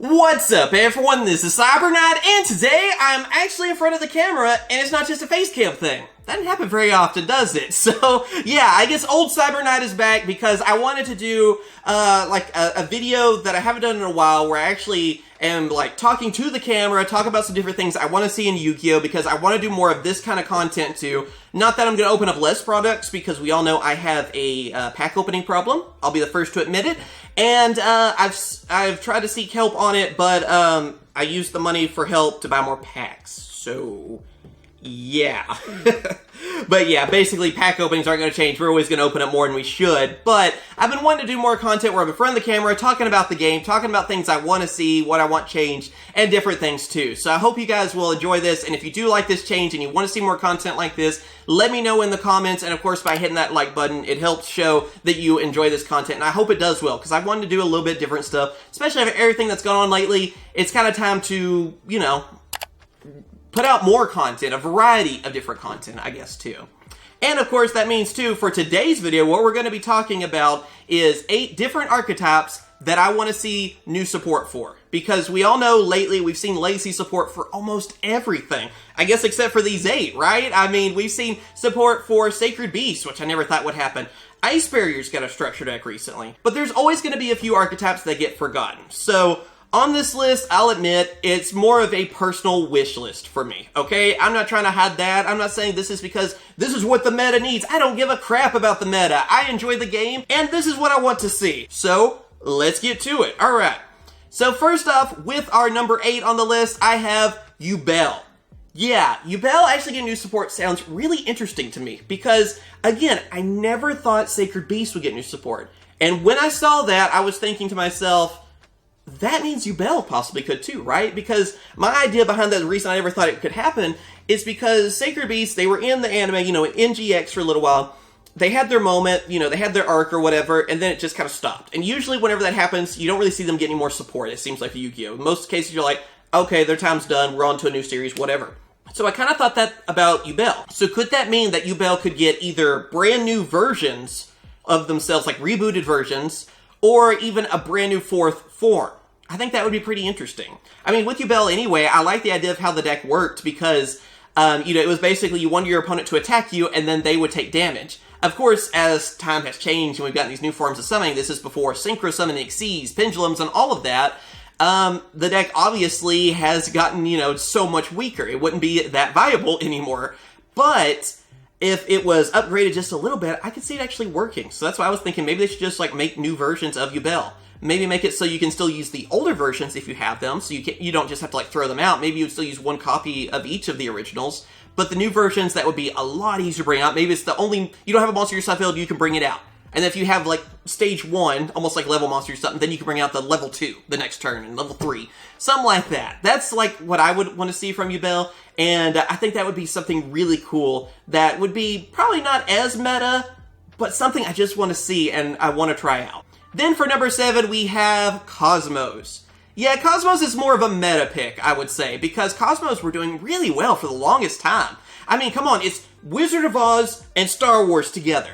What's up everyone, this is CyberKnight, and today I'm actually in front of the camera, and it's not just a face cam thing. That doesn't happen very often, does it? So, yeah, I guess old CyberKnight is back because I wanted to do, a video that I haven't done in a while where I actually am, talking to the camera, talk about some different things I want to see in Yugioh because I want to do more of this kind of content too. Not that I'm going to open up less products because we all know I have a pack opening problem. I'll be the first to admit it. And I've tried to seek help on it, but I used the money for help to buy more packs. So, yeah. But yeah, basically pack openings aren't going to change. We're always going to open up more than we should. But I've been wanting to do more content where I'm in front of the camera, talking about the game, talking about things I want to see, what I want changed, and different things too. So I hope you guys will enjoy this. And if you do like this change and you want to see more content like this, let me know in the comments. And of course, by hitting that like button, it helps show that you enjoy this content. And I hope it does well, because I wanted to do a little bit different stuff, especially after everything that's gone on lately. It's kind of time to, you know, put out more content, a variety of different content, I guess, too. And of course, that means, too, for today's video, what we're going to be talking about is 8 different archetypes that I want to see new support for. Because we all know lately we've seen legacy support for almost everything. I guess except for these 8, right? I mean, we've seen support for Sacred Beasts, which I never thought would happen. Ice Barrier's got a structure deck recently. But there's always going to be a few archetypes that get forgotten. So on this list, I'll admit, it's more of a personal wish list for me, okay? I'm not trying to hide that. I'm not saying this is because this is what the meta needs. I don't give a crap about the meta. I enjoy the game, and this is what I want to see. So, let's get to it. Alright. So first off, with our number 8 on the list, I have Belle. Yeah, Belle actually getting new support sounds really interesting to me, because, again, I never thought Sacred Beast would get new support. And when I saw that, I was thinking to myself, that means Belle possibly could too, right? Because my idea behind that, the reason I never thought it could happen, is because Sacred Beasts, they were in the anime, you know, in GX for a little while. They had their moment, you know, they had their arc or whatever, and then it just kind of stopped. And usually whenever that happens, you don't really see them getting more support, it seems like Yu-Gi-Oh! In most cases, you're like, okay, their time's done, we're on to a new series, whatever. So I kind of thought that about Belle. So could that mean that Belle could get either brand new versions of themselves, like rebooted versions, or even a brand new 4th form? I think that would be pretty interesting. I mean, with Belle anyway, I like the idea of how the deck worked because, you know, it was basically you wanted your opponent to attack you and then they would take damage. Of course, as time has changed and we've gotten these new forms of summoning, this is before Synchro Summoning Xyz, Pendulums, and all of that, the deck obviously has gotten, you know, so much weaker. It wouldn't be that viable anymore. But if it was upgraded just a little bit, I could see it actually working. So that's why I was thinking maybe they should just, make new versions of Belle. Maybe make it so you can still use the older versions if you have them, so you don't just have to, throw them out. Maybe you would still use one copy of each of the originals. But the new versions, that would be a lot easier to bring out. Maybe it's the only, you don't have a monster in your side field, you can bring it out. And if you have, stage 1, almost like level monster or something, then you can bring out the level 2 the next turn, and level 3. Something like that. That's, what I would want to see from Belle, and I think that would be something really cool that would be probably not as meta, but something I just want to see and I want to try out. Then for number 7, we have Cosmos. Yeah, Cosmos is more of a meta pick, I would say, because Cosmos were doing really well for the longest time. I mean, come on, it's Wizard of Oz and Star Wars together.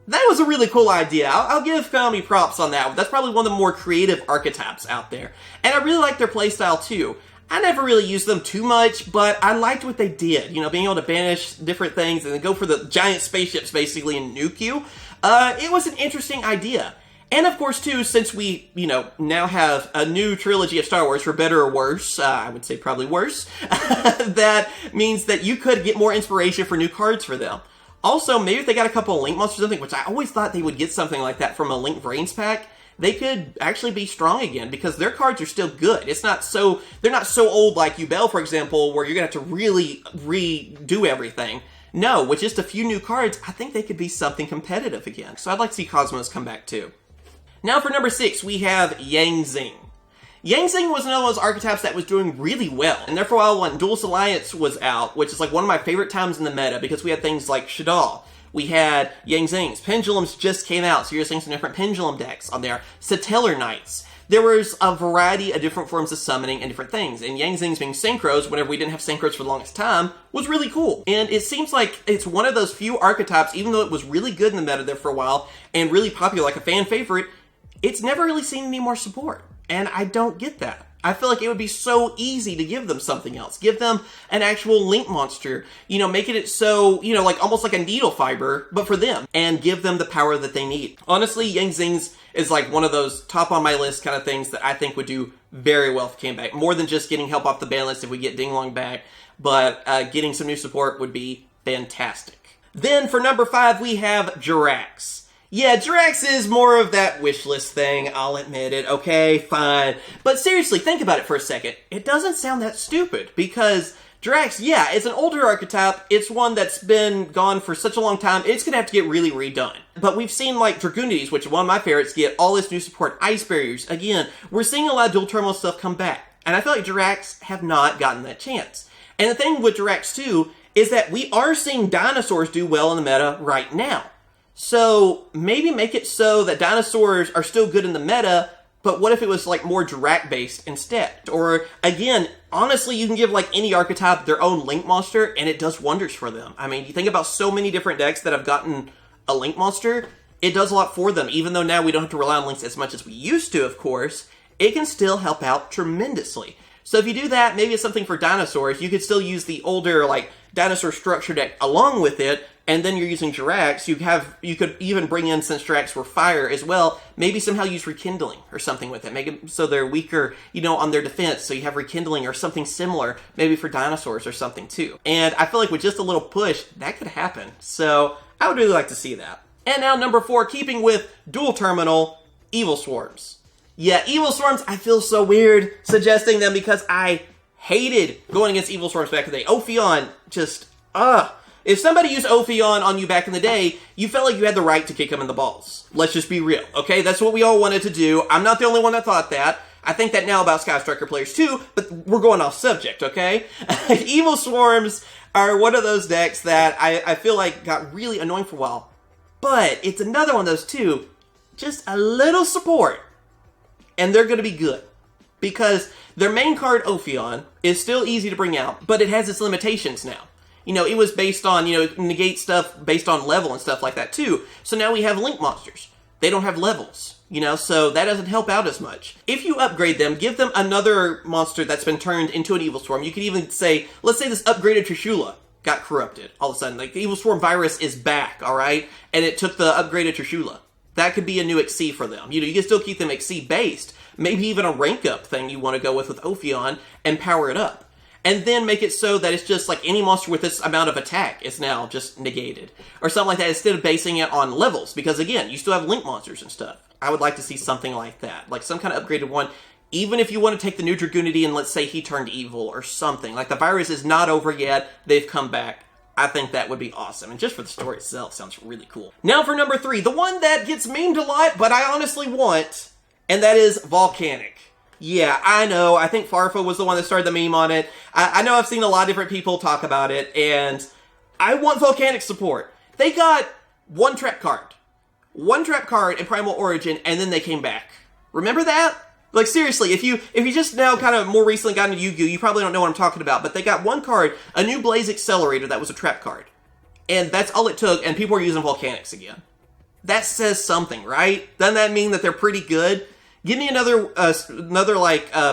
That was a really cool idea. I'll give Konami props on that one. That's probably one of the more creative archetypes out there. And I really like their playstyle too. I never really used them too much, but I liked what they did. You know, being able to banish different things and then go for the giant spaceships basically and nuke you. It was an interesting idea. And of course, too, since we, you know, now have a new trilogy of Star Wars, for better or worse, I would say probably worse, that means that you could get more inspiration for new cards for them. Also, maybe if they got a couple of Link monsters or something, which I always thought they would get something like that from a Link Brains pack, they could actually be strong again, because their cards are still good. It's not so, they're not so old like Belle, for example, where you're going to have to really redo everything. No, with just a few new cards, I think they could be something competitive again. So I'd like to see Cosmos come back too. Now for number 6, we have Zing. Zing was one of those archetypes that was doing really well. And there for a while when Duelist Alliance was out, which is one of my favorite times in the meta, because we had things like Shadal. We had Zings. Pendulums just came out, so you're seeing some different Pendulum decks on there. Satellar Knights. There was a variety of different forms of summoning and different things. And Zings being Synchros, whenever we didn't have Synchros for the longest time, was really cool. And it seems like it's one of those few archetypes, even though it was really good in the meta there for a while, and really popular, like a fan favorite, it's never really seen any more support. And I don't get that. I feel like it would be so easy to give them something else. Give them an actual link monster, you know, making it so, you know, like almost like a needle fiber, but for them, and give them the power that they need. Honestly, Yang Zing's is like one of those top on my list kind of things that I think would do very well if it came back. More than just getting help off the ban list if we get Ding Long back, but getting some new support would be fantastic. Then for number 5, we have Girax. Yeah, Girax is more of that wish list thing, I'll admit it, okay, fine. But seriously, think about it for a second. It doesn't sound that stupid, because Girax, yeah, it's an older archetype, it's one that's been gone for such a long time, it's gonna have to get really redone. But we've seen, like, Dragunities, which is one of my favorites, get all this new support, Ice Barriers, again, we're seeing a lot of dual terminal stuff come back. And I feel like Girax have not gotten that chance. And the thing with Girax, too, is that we are seeing dinosaurs do well in the meta right now. So maybe make it so that dinosaurs are still good in the meta, but what if it was like more Girax based instead? Or again, honestly, you can give like any archetype their own link monster and it does wonders for them. I mean, you think about so many different decks that have gotten a link monster, it does a lot for them. Even though now we don't have to rely on links as much as we used to, of course, it can still help out tremendously. So if you do that, maybe it's something for dinosaurs. You could still use the older like dinosaur structure deck along with it, and then you're using Girax. You could even bring in, since Girax were fire as well, maybe somehow use Rekindling or something with it. Make it so they're weaker, you know, on their defense, so you have Rekindling or something similar, maybe for dinosaurs or something too. And I feel like with just a little push, that could happen. So I would really like to see that. And now number 4, keeping with dual terminal, Evil Swarms. Yeah, Evil Swarms, I feel so weird suggesting them because I hated going against Evil Swarms back in the day. Ophion, just, If somebody used Ophion on you back in the day, you felt like you had the right to kick them in the balls. Let's just be real, okay? That's what we all wanted to do. I'm not the only one that thought that. I think that now about Sky Striker players too, but we're going off subject, okay? Evil Swarms are one of those decks that I feel like got really annoying for a while. But it's another one of those too, just a little support, and they're going to be good. Because their main card, Ophion, is still easy to bring out, but it has its limitations now. You know, it was based on, you know, negate stuff based on level and stuff like that too. So now we have link monsters. They don't have levels, you know, so that doesn't help out as much. If you upgrade them, give them another monster that's been turned into an Evil Swarm. You could even say, let's say this upgraded Trishula got corrupted all of a sudden. Like, the Evil Swarm virus is back, alright? And it took the upgraded Trishula. That could be a new XC for them. You know, you can still keep them XC based. Maybe even a rank up thing you want to go with Ophion and power it up. And then make it so that it's just like any monster with this amount of attack is now just negated. Or something like that, instead of basing it on levels. Because again, you still have link monsters and stuff. I would like to see something like that. Like some kind of upgraded one. Even if you want to take the new Dragunity and let's say he turned evil or something. Like the virus is not over yet, they've come back. I think that would be awesome. And just for the story itself, sounds really cool. Now for number 3, the one that gets memed a lot, but I honestly want, and that is Volcanic. Yeah, I know. I think Farfa was the one that started the meme on it. I know I've seen a lot of different people talk about it, and I want Volcanic support. They got one trap card in Primal Origin, and then they came back. Remember that? Like, seriously, if you just now kind of more recently got into Yugioh, you probably don't know what I'm talking about, but they got one card, a new Blaze Accelerator that was a trap card. And that's all it took, and people are using Volcanics again. That says something, right? Doesn't that mean that they're pretty good? Give me another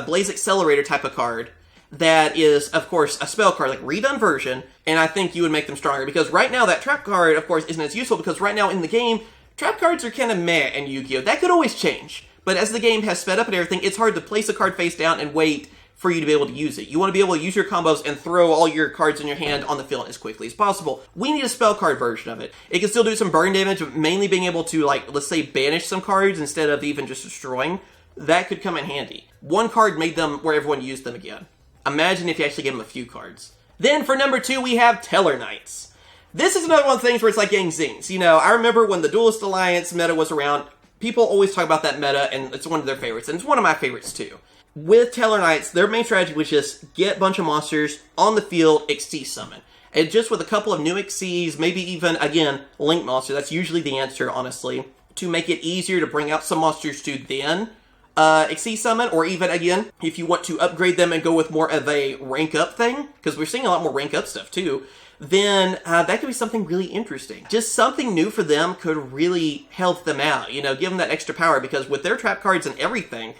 Blaze Accelerator type of card that is, of course, a spell card, like redone version, and I think you would make them stronger. Because right now, that trap card, of course, isn't as useful, because right now in the game, trap cards are kind of meh in Yu-Gi-Oh! That could always change. But as the game has sped up and everything, it's hard to place a card face down and wait for you to be able to use it. You want to be able to use your combos and throw all your cards in your hand on the field as quickly as possible. We need a spell card version of it. It can still do some burn damage, but mainly being able to, like, let's say, banish some cards instead of even just destroying. That could come in handy. One card made them where everyone used them again. Imagine if you actually gave them a few cards. Then for number 2, we have Teller Knights. This is another one of the things where it's like getting Zings. You know, I remember when the Duelist Alliance meta was around, people always talk about that meta, and it's one of their favorites, and it's one of my favorites too. With Teller Knights, their main strategy was just get a bunch of monsters on the field, XC summon. And just with a couple of new XCs, maybe even, again, Link Monster, that's usually the answer, honestly, to make it easier to bring out some monsters to then XC summon, or even, again, if you want to upgrade them and go with more of a rank up thing, because we're seeing a lot more rank up stuff too, then that could be something really interesting. Just something new for them could really help them out, you know, give them that extra power, because with their trap cards and everything,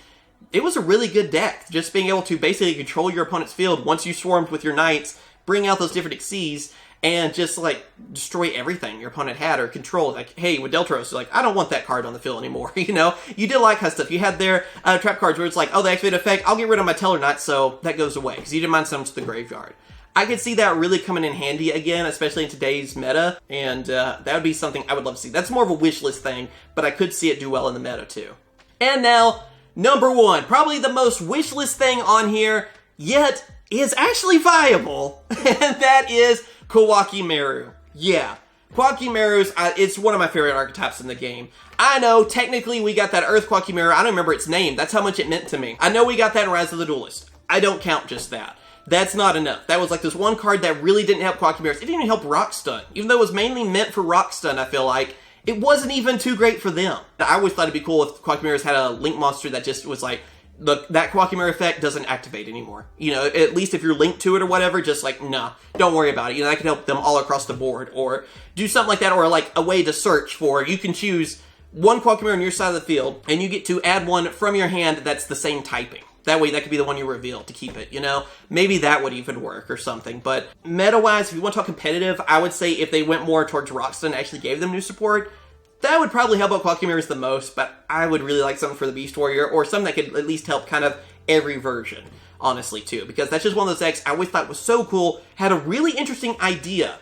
it was a really good deck. Just being able to basically control your opponent's field once you swarmed with your knights, bring out those different Xyzs, and just, like, destroy everything your opponent had or controlled. Like, hey, with Deltros, like, I don't want that card on the field anymore, you know? You did like that stuff. You had their trap cards where it's like, oh, they activate effect, I'll get rid of my Teller Knight, so that goes away, because you didn't mind sending them to the graveyard. I could see that really coming in handy again, especially in today's meta, and that would be something I would love to see. That's more of a wish list thing, but I could see it do well in the meta, too. And now, number one, probably the most wish list thing on here, yet is actually viable, and that is Kawakimaru. Yeah, Kawakimaru's, it's one of my favorite archetypes in the game. I know, technically we got that Earth Kawakimaru, I don't remember its name, that's how much it meant to me. I know we got that in Rise of the Duelist. I don't count just that. That's not enough. That was like this one card that really didn't help Kawakimaru. It didn't even help Rock Stun. Even though it was mainly meant for Rock Stun, I feel like, it wasn't even too great for them. I always thought it'd be cool if Kawakimaru's had a Link monster that just was like, look, that Kawakimaru effect doesn't activate anymore. You know, at least if you're linked to it or whatever, just like, nah, don't worry about it. You know, that can help them all across the board. Or do something like that, or like a way to search for, you can choose one Kawakimaru on your side of the field, and you get to add one from your hand that's the same typing. That way, that could be the one you reveal to keep it, you know? Maybe that would even work or something. But meta-wise, if you want to talk competitive, I would say if they went more towards Rockstone and actually gave them new support, that would probably help out Kawakimaru's the most, but I would really like something for the Beast Warrior, or something that could at least help kind of every version, honestly, too. Because that's just one of those decks I always thought was so cool, had a really interesting idea,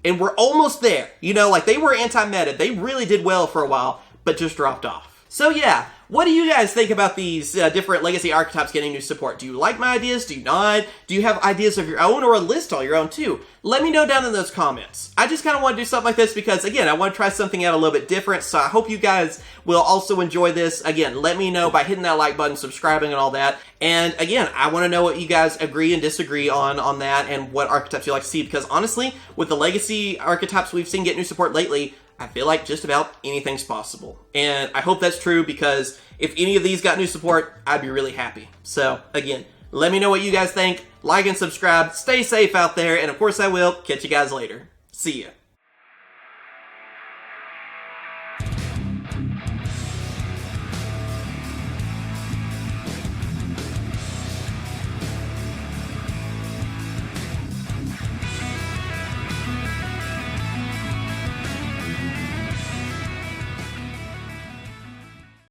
and we're almost there. You know, like, they were anti-meta, they really did well for a while, but just dropped off. So yeah, what do you guys think about these different legacy archetypes getting new support? Do you like my ideas? Do you not? Do you have ideas of your own, or a list all your own too? Let me know down in those comments. I just kind of want to do something like this because, again, I want to try something out a little bit different, so I hope you guys will also enjoy this. Again, let me know by hitting that like button, subscribing, and all that. And again, I want to know what you guys agree and disagree on that, and what archetypes you like to see, because honestly, with the legacy archetypes we've seen get new support lately, I feel like just about anything's possible. And I hope that's true, because if any of these got new support, I'd be really happy. So, again, let me know what you guys think. Like and subscribe. Stay safe out there. And of course I will. Catch you guys later. See ya.